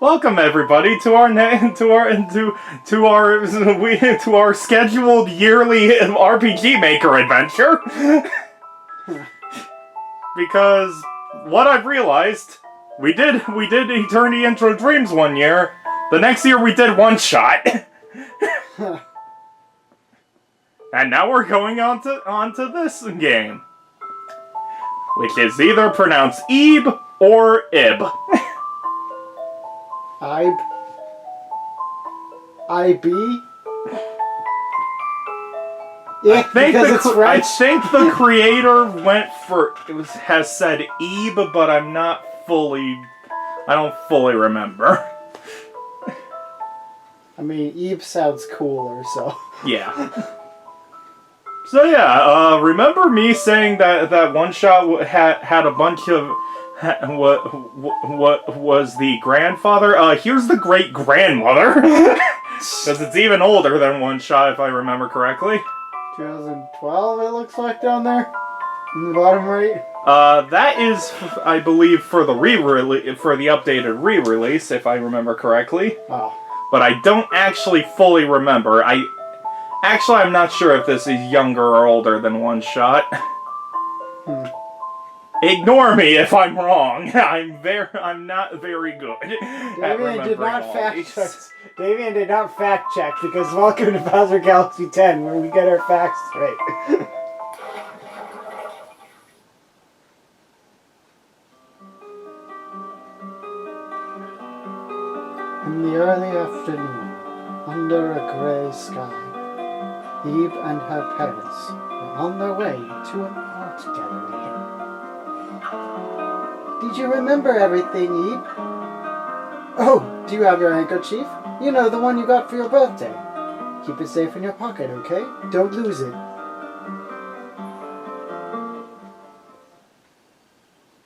Welcome everybody to our scheduled yearly RPG Maker adventure. Because what I've realized, we did Eternity Intro Dreams one year. The next year we did One Shot. And now we're going on to this game, which is either pronounced Ib or Ib. IB? Yeah, I think the creator has said Ib, but I don't fully remember. I mean, Ib sounds cooler, so. Yeah. So yeah, remember me saying that One Shot had a bunch of what was the grandfather? Here's the great grandmother, because it's even older than One Shot, if I remember correctly. 2012, it looks like down there, in the bottom right. That is, I believe, for the updated re-release, if I remember correctly. Oh. But I don't actually fully remember. I'm not sure if this is younger or older than One Shot. Ignore me if I'm wrong. I'm not very good at remembering Davian did not fact check because welcome to Bowser Galaxy 10, where we get our facts straight. In the early afternoon, under a grey sky, Eve and her parents were on their way to an art gallery. Did you remember everything, Eve? Oh, do you have your handkerchief? You know, the one you got for your birthday. Keep it safe in your pocket, okay? Don't lose it.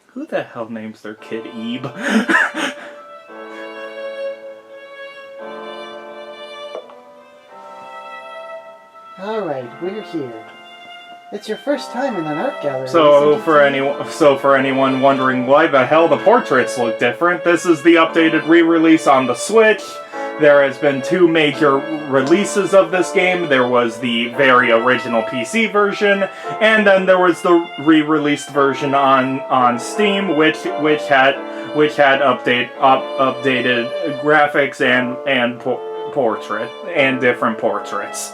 Who the hell names their kid Ebe? Alright, we're here. It's your first time in an art gallery. So for anyone wondering why the hell the portraits look different, this is the updated re-release on the Switch. There has been 2 major releases of this game. There was the very original PC version, and then there was the re-released version on Steam, which had updated graphics and portrait and different portraits.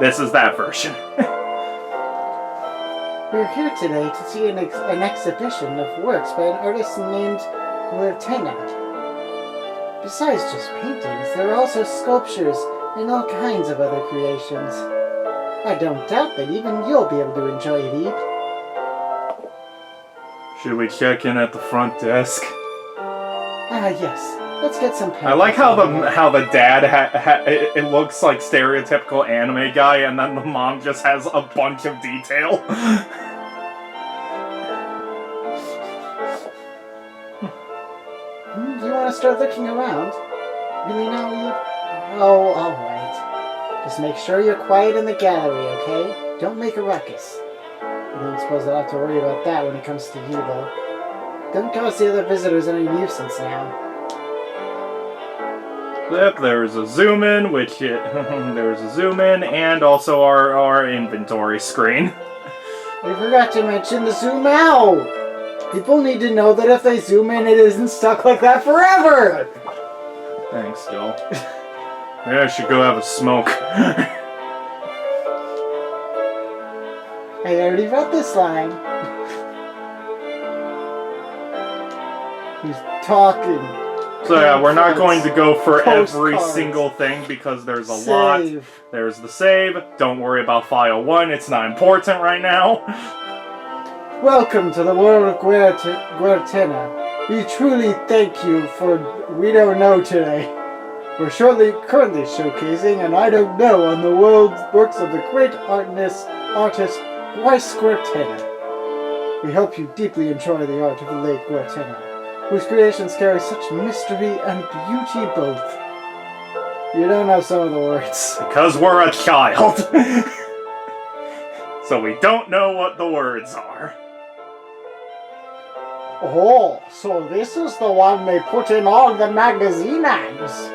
This is that version. We're here today to see an exhibition of works by an artist named Guertena. Besides just paintings, there are also sculptures and all kinds of other creations. I don't doubt that even you'll be able to enjoy it, Eve. Should we check in at the front desk? Yes. Let's get some paintings. I like how the dad it looks like stereotypical anime guy, and then the mom just has a bunch of detail. You want to start looking around? Really now, Eve? Oh, alright. Just make sure you're quiet in the gallery, okay? Don't make a ruckus. I don't suppose I'll have to worry about that when it comes to you, though. Don't cause the other visitors any nuisance now. Yep, there's a zoom in, and also our inventory screen. We forgot to mention the zoom out! People need to know that if they zoom in, it isn't stuck like that forever! Thanks, Joel. Maybe I should go have a smoke. I already read this line. He's talking. So yeah, we're not going to go for every single thing because there's a lot. There's the save. Don't worry about file 1. It's not important right now. Welcome to the world of Guertena. We truly thank you for We Don't Know today. We're currently showcasing an I Don't Know on the world's works of the great artist Weiss Guertena. We hope you deeply enjoy the art of the late Guertena, whose creations carry such mystery and beauty both. You don't know some of the words. Because we're a child. So we don't know what the words are. Oh, so this is the one they put in all the magazine ads.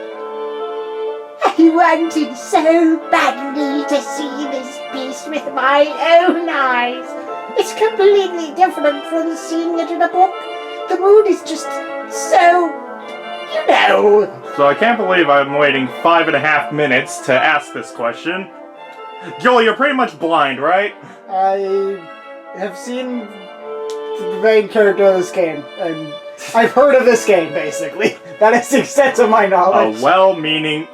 I wanted so badly to see this beast with my own eyes. It's completely different from seeing it in a book. The mood is just so, you know. So I can't believe I'm waiting 5.5 minutes to ask this question. Joel, you're pretty much blind, right? I have seen the main character of this game, and I've heard of this game, basically. That is the extent of my knowledge. A well-meaning...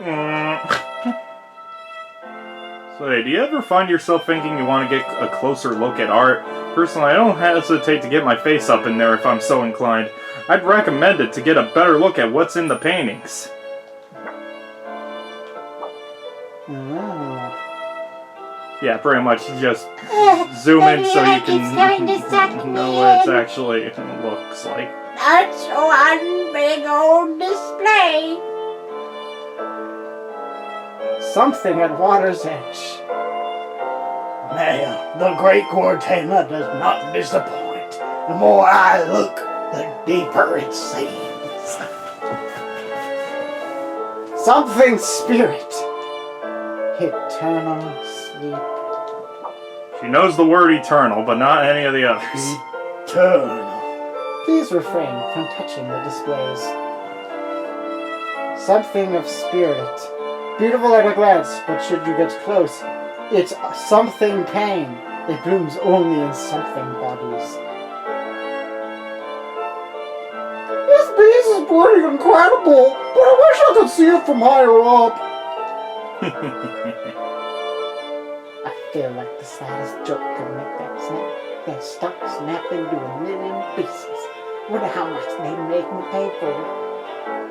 So, hey, do you ever find yourself thinking you want to get a closer look at art? Personally, I don't hesitate to get my face up in there if I'm so inclined. I'd recommend it to get a better look at what's in the paintings. Oh. Yeah, pretty much just zoom in so you It's going to suck can me know what it in. actually looks like. That's one big old display. Something at water's edge. Now, the great Guertena does not disappoint. The more I look, the deeper it seems. Something spirit. Eternal sleep. She knows the word eternal, but not any of the others. Eternal. Please refrain from touching the displays. Something of spirit. Beautiful at a glance, but should you get close, it's something pain. It blooms only in something bodies. This piece is pretty incredible, but I wish I could see it from higher up. I feel like the slightest joke could make that stock snap into a million pieces. Wonder how much they make me pay for it.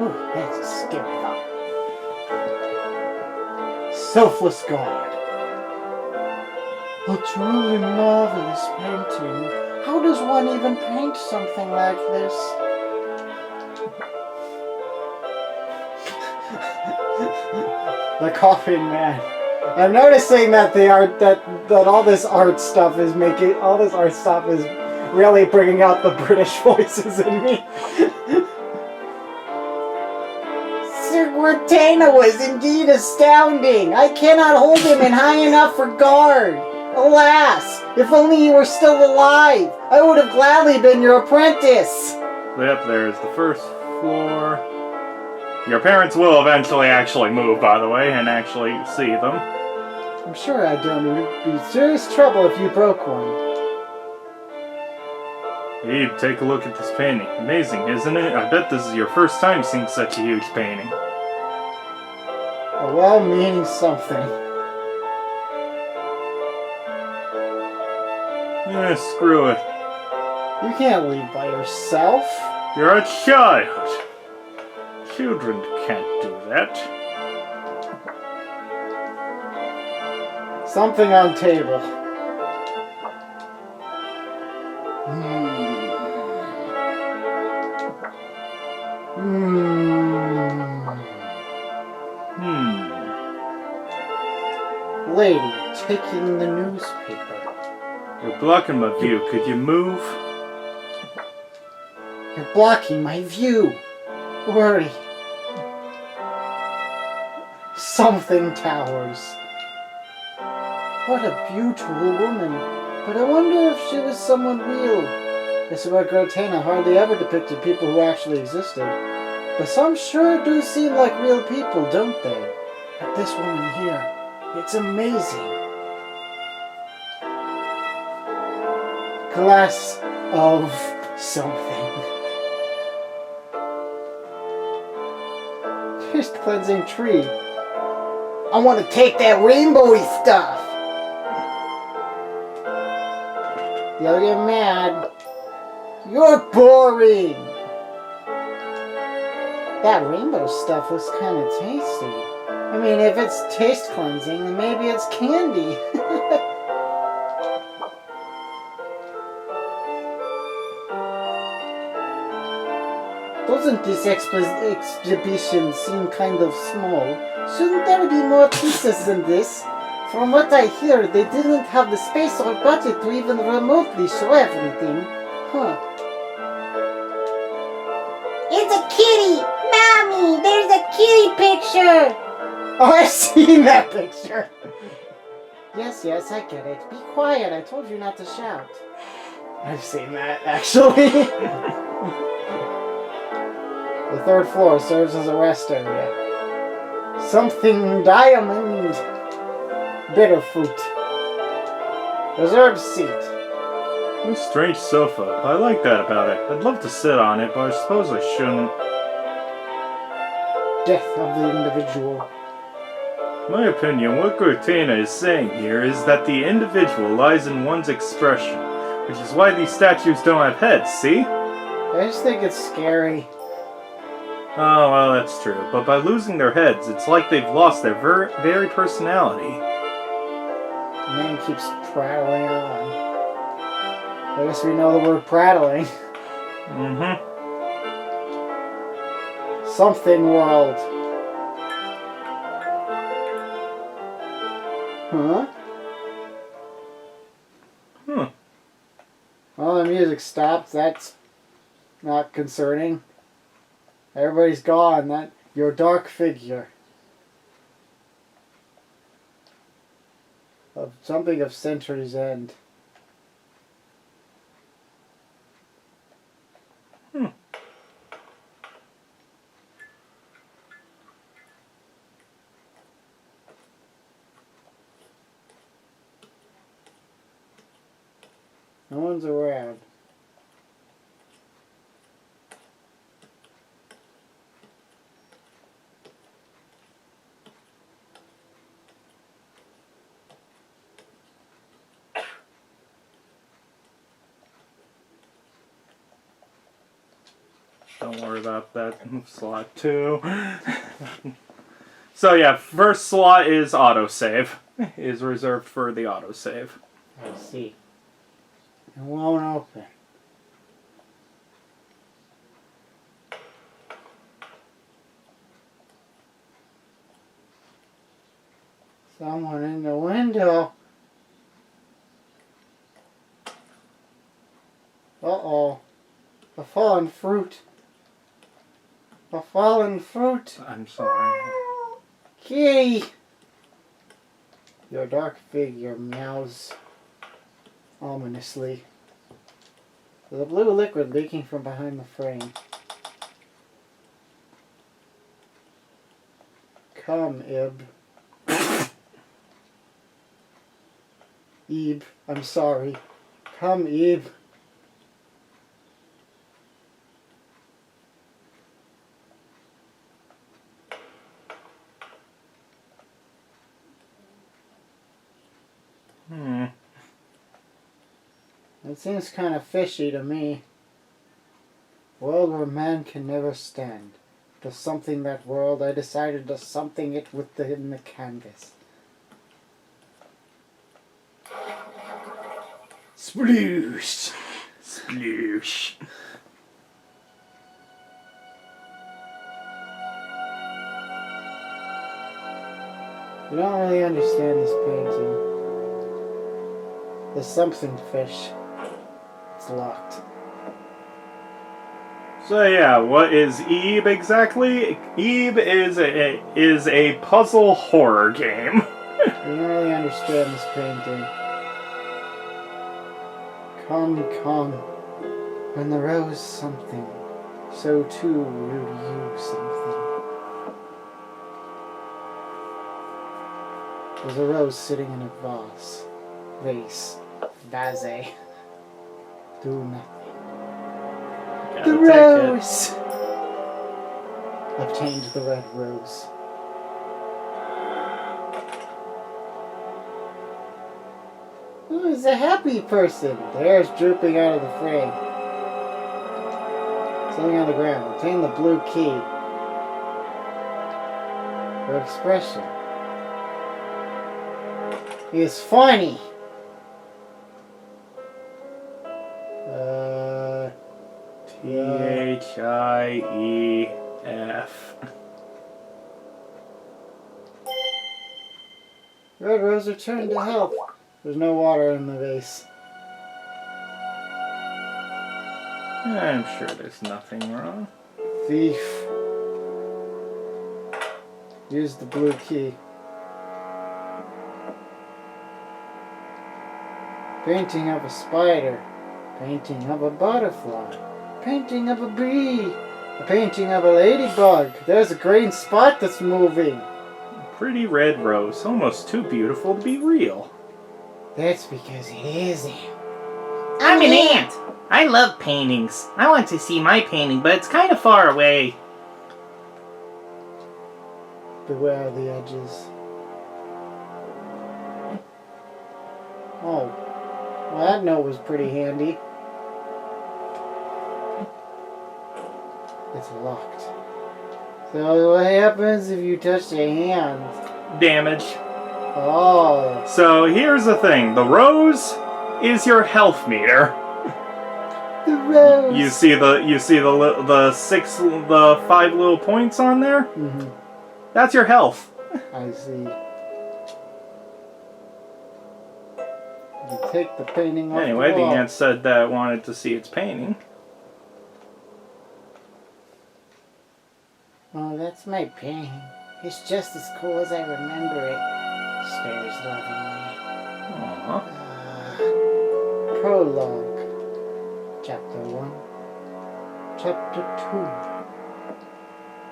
Ooh, that's a scary thought. Selfless God. A truly marvelous painting. How does one even paint something like this? The Coffin Man. I'm noticing that the art that all this art stuff is really bringing out the British voices in me. Sir Guertena was indeed astounding. I cannot hold him in high enough regard. Alas, if only he were still alive, I would have gladly been your apprentice. Yep, there's the first floor. Your parents will eventually actually move, by the way, and actually see them. I'm sure I'd be serious trouble if you broke one. Hey, take a look at this painting. Amazing, isn't it? I bet this is your first time seeing such a huge painting. A well-meaning something. Screw it. You can't leave by yourself. You're a child. Children can't do that. Something on table. Lady taking the newspaper. You're blocking my view. Could you move? You're blocking my view. Worry. Something towers. What a beautiful woman. But I wonder if she was someone real. This is why Guertena hardly ever depicted people who actually existed. But some sure do seem like real people, don't they? Like this woman here. It's amazing. Glass of something. Taste cleansing tree. I want to take that rainbowy stuff. You'll get mad. You're boring. That rainbow stuff looks kind of tasty. I mean, if it's taste cleansing, then maybe it's candy. Doesn't this exhibition seem kind of small? Shouldn't there be more pieces than this? From what I hear, they didn't have the space or budget to even remotely show everything. Huh. kitty! Mommy, there's a kitty picture! Oh, I've seen that picture. Yes, I get it. Be quiet. I told you not to shout. I've seen that, actually. The third floor serves as a rest area. Something diamond. Bitter fruit. Reserved seat. What a strange sofa. I like that about it. I'd love to sit on it, but I suppose I shouldn't. Death of the individual. In my opinion, what Guertena is saying here is that the individual lies in one's expression, which is why these statues don't have heads, see? I just think it's scary. Oh, well, that's true. But by losing their heads, it's like they've lost their very personality. The man keeps prattling on. I guess we know the word prattling. Mm-hmm. Something world. Huh? Well, the music stopped. That's not concerning. Everybody's gone. That your dark figure. Of something of Century's End. No one's around. Don't worry about that slot too. So yeah, first slot is autosave. Is reserved for the autosave. I see. It won't open. Someone in the window. Uh-oh. A fallen fruit. A fallen fruit. I'm sorry. Kitty! Your dark figure meows ominously. There's a blue liquid leaking from behind the frame. Come, Ib. Ib, I'm sorry. Come, Ib. It seems kind of fishy to me. World where man can never stand. To something that world, I decided to something it within the canvas. Sploosh! Sploosh. You don't really understand this painting. There's something fish. It's locked. So yeah, what is Ebe exactly? Ebe is a puzzle horror game. You don't really understand this painting. Come, come. When the rose something, so too will you something. There's a rose sitting in a vase. Vase. Do nothing. The rose! Obtained the red rose. Oh, he's a happy person. The hair is drooping out of the frame. Something on the ground. Obtain the blue key. Her expression is funny. Thief. Red rose returned to health. There's no water in the vase. I'm sure there's nothing wrong. Thief. Use the blue key. Painting of a spider. Painting of a butterfly. Painting of a bee. A painting of a ladybug. There's a green spot that's moving. Pretty red rose, almost too beautiful to be real. That's because it isn't. I'm an ant. I love paintings. I want to see my painting, but it's kind of far away. Beware the edges. Oh. Well, that note was pretty handy. It's locked. So what happens if you touch the hand? Damage. Oh. So here's the thing. The rose is your health meter. The rose. You see the 5 little points on there? Mm-hmm. That's your health. I see. You take the painting off Anyway, the the wall. ant said that it wanted to see its painting. Oh, that's my painting. It's just as cool as I remember it. Stares lovingly. Aww. Prologue. Chapter 1. Chapter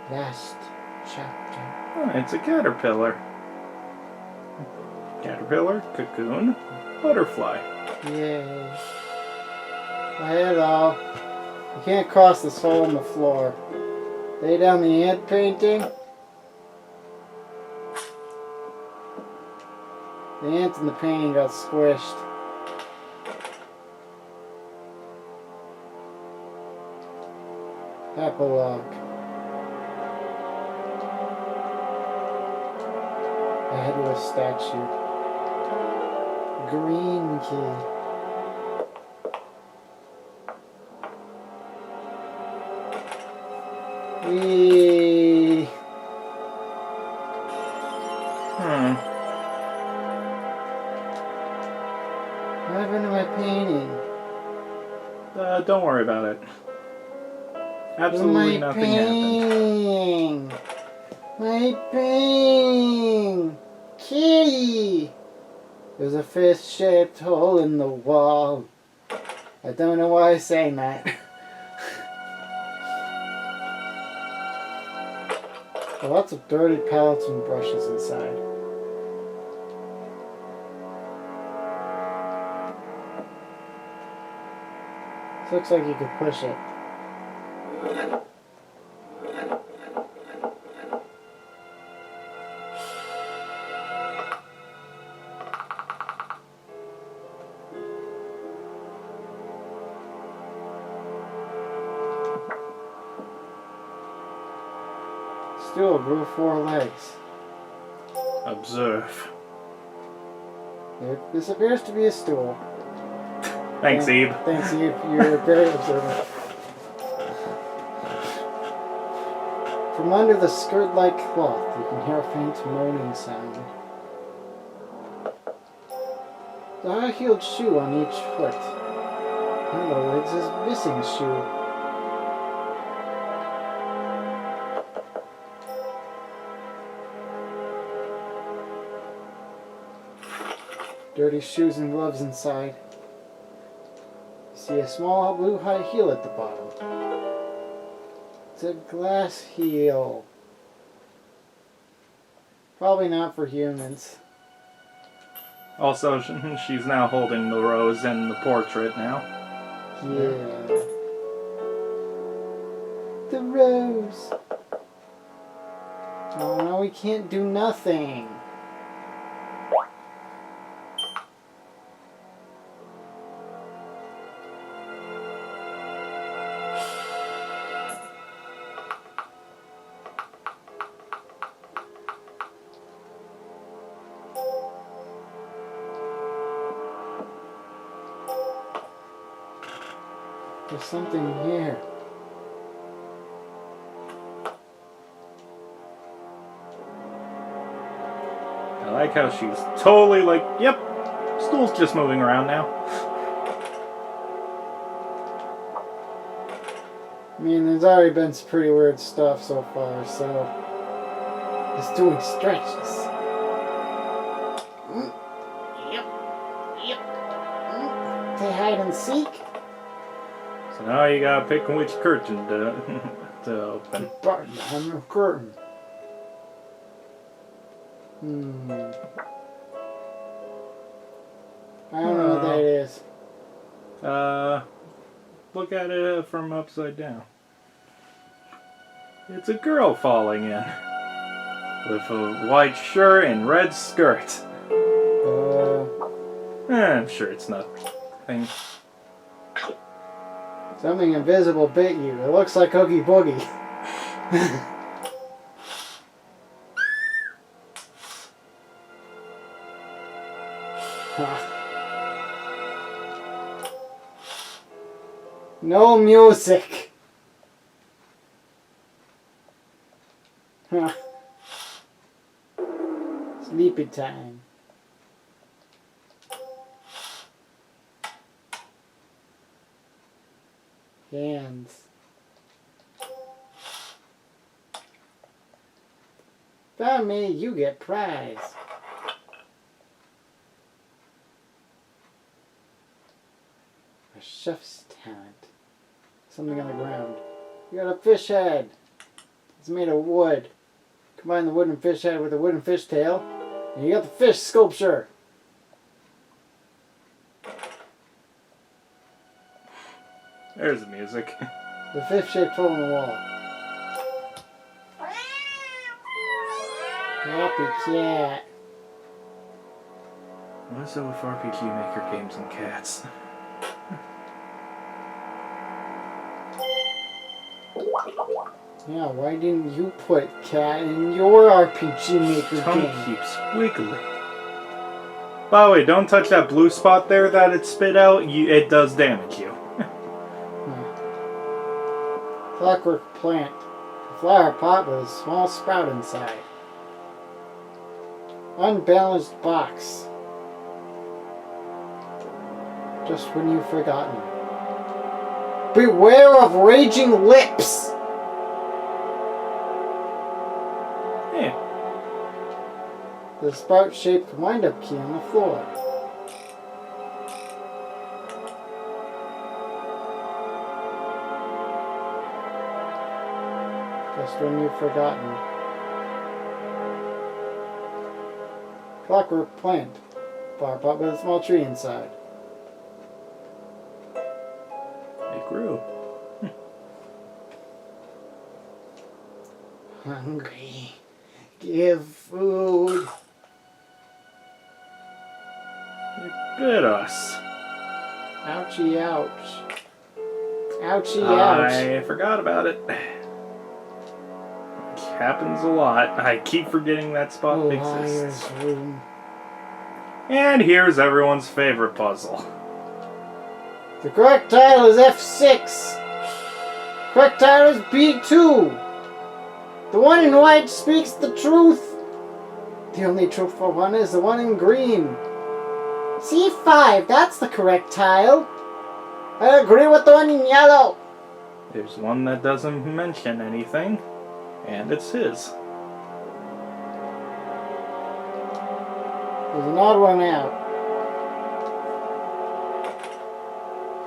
2. Last chapter. Oh, it's a caterpillar. Caterpillar, cocoon, butterfly. Yay. Well, hello. You can't cross this hole in the floor. Lay down the ant painting. The ant in the painting got squished. Epilogue. A headless statue. Green key. Whee! What happened to my painting? Don't worry about it. Absolutely nothing happened. My painting! Kitty! There's a fish-shaped hole in the wall. I don't know why I sang that. Lots of dirty palettes and brushes inside. This looks like you could push it. Stool grew 4 legs. Observe. This appears to be a stool. Thanks, Eve. Thanks, Eve. You're very observant. From under the skirt-like cloth, you can hear a faint moaning sound. The high-heeled shoe on each foot. One of the legs is missing shoe. Dirty shoes and gloves inside. See a small blue high heel at the bottom. It's a glass heel. Probably not for humans. Also, she's now holding the rose in the portrait now. Yeah. The rose. Oh no, we can't do nothing. There's something here. I like how she's totally like, yep, stool's just moving around now. I mean, there's already been some pretty weird stuff so far, so... It's doing stretches. Play hide and seek. So now you gotta pick which curtain to, to open. Button on the curtain. I don't know what that is. Look at it from upside down. It's a girl falling in. With a white shirt and red skirt. I'm sure it's nothing. Something invisible bit you. It looks like Oogie Boogie. No music. Sleepy time. Hands. Found me, you get prize. A chef's talent. Something on the ground. You got a fish head. It's made of wood. Combine the wooden fish head with a wooden fish tail, and you got the fish sculpture. There's the music. The fish-shaped hole in the wall. Happy cat. What's up with RPG Maker games and cats? Yeah, why didn't you put cat in your RPG Maker Tongue game? keeps wiggling. By the way, don't touch that blue spot there that it spit out. It does damage you. Clockwork plant. A flower pot with a small sprout inside. Unbalanced box. Just when you've forgotten. Beware of raging lips! Yeah. The sprout-shaped wind-up key on the floor. Just when you've forgotten. Clockwork plant. Flower pot with a small tree inside. It grew. Hungry. Give food. You bit us. Ouchie ouch. Ouchie ouch. I forgot about it. Happens a lot. I keep forgetting that spot exists. Liar's room. And here's everyone's favorite puzzle. The correct title is F6. Correct title is B2. The one in white speaks the truth. The only truthful one is the one in green. C5, that's the correct tile. I agree with the one in yellow. There's one that doesn't mention anything, and it's his. There's an odd one out.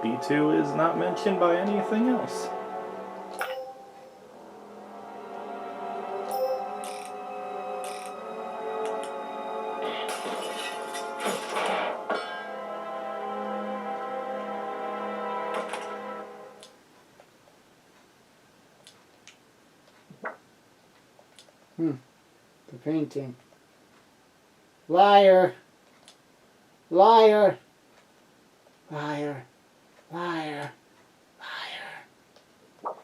B2 is not mentioned by anything else. The painting. Liar. Liar. Liar. Liar. Liar.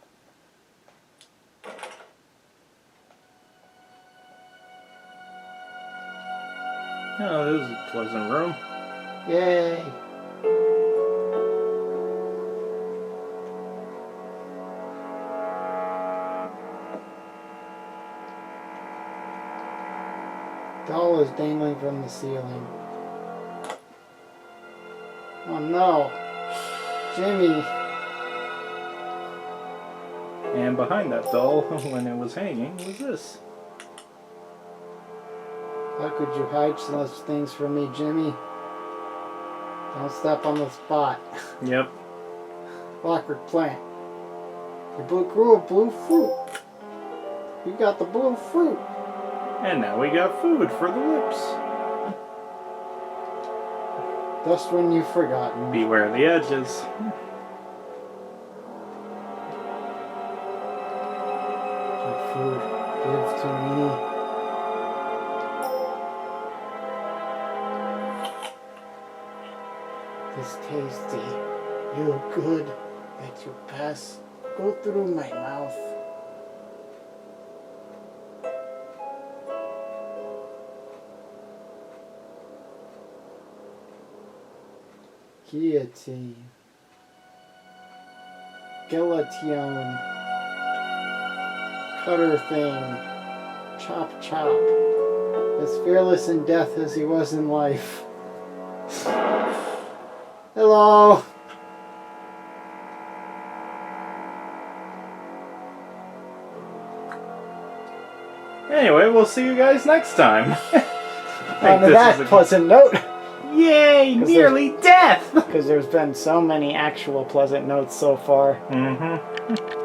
Oh, this is a pleasant room. Yay. Doll is dangling from the ceiling. Oh no. Jimmy. And behind that doll, when it was hanging, was this. How could you hide such things from me, Jimmy? Don't step on the spot. Yep. Clockwork plant. You grew a blue fruit. You got the blue fruit. And now we got food for the lips. Just when you've forgotten. Beware the edges. Good food. Give to me. This tasty. You good that you pass. Go through my mouth. Guillotine. Guillotine. Cutter thing. Chop chop. As fearless in death as he was in life. Hello. Anyway, we'll see you guys next time. On that pleasant note. Yay! Nearly death! Because there's been so many actual pleasant notes so far. Mm-hmm.